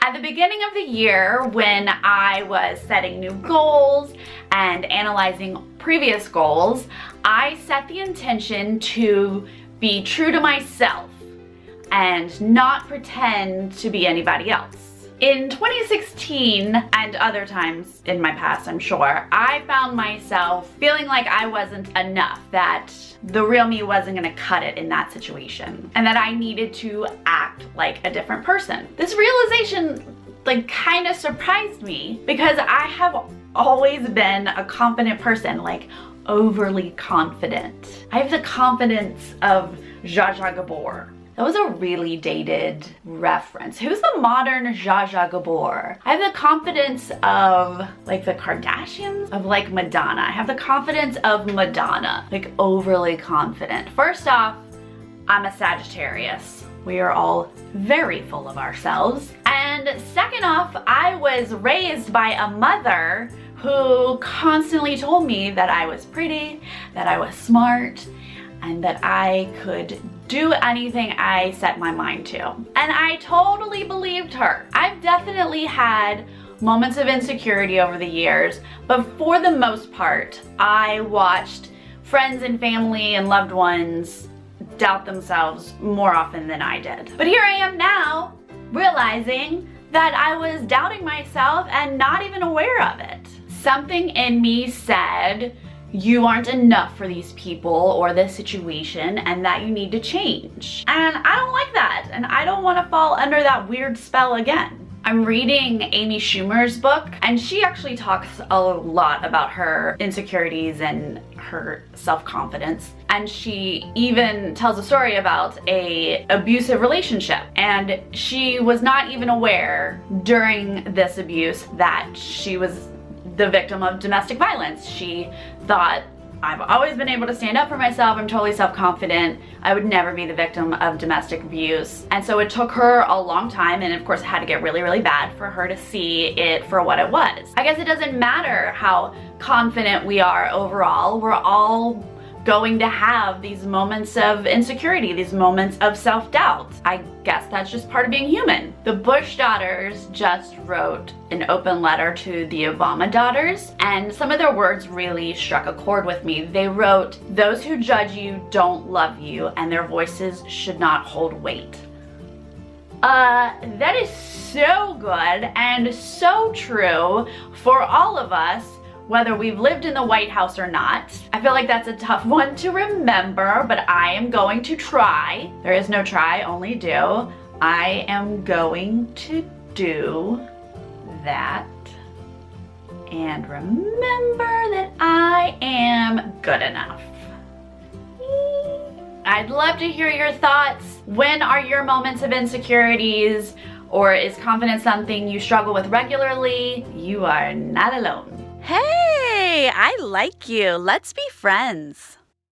At the beginning of the year, when I was setting new goals and analyzing previous goals, I set the intention to be true to myself and not pretend to be anybody else. In 2016, and other times in my past, I'm sure, I found myself feeling like I wasn't enough, that the real me wasn't gonna cut it in that situation, and that I needed to act like a different person. This realization kind of surprised me because I have always been a confident person, overly confident. I have the confidence of Zsa Zsa Gabor. That was a really dated reference. Who's the modern Zsa Zsa Gabor? I have the confidence of the Kardashians, of Madonna. I have the confidence of Madonna, overly confident. First off, I'm a Sagittarius. We are all very full of ourselves. And second off, I was raised by a mother who constantly told me that I was pretty, that I was smart, and that I could do anything I set my mind to. And I totally believed her. I've definitely had moments of insecurity over the years, but for the most part, I watched friends and family and loved ones doubt themselves more often than I did. But here I am now, realizing that I was doubting myself and not even aware of it. Something in me said, you aren't enough for these people or this situation and that you need to change. And I don't like that, and I don't want to fall under that weird spell again. I'm reading Amy Schumer's book, and she actually talks a lot about her insecurities and her self-confidence. And she even tells a story about an abusive relationship. And she was not even aware during this abuse that she was the victim of domestic violence. She thought, I've always been able to stand up for myself, I'm totally self-confident, I would never be the victim of domestic abuse. And so it took her a long time, and of course it had to get really, really bad for her to see it for what it was. I guess it doesn't matter how confident we are overall, we're all going to have these moments of insecurity, these moments of self-doubt. I guess that's just part of being human. The Bush daughters just wrote an open letter to the Obama daughters, and some of their words really struck a chord with me. They wrote, "Those who judge you don't love you, and their voices should not hold weight." That is so good and so true for all of us, whether we've lived in the White House or not. I feel like that's a tough one to remember, but I am going to try. There is no try, only do. I am going to do that and remember that I am good enough. I'd love to hear your thoughts. When are your moments of insecurities, or is confidence something you struggle with regularly? You are not alone. Hey, I like you. Let's be friends.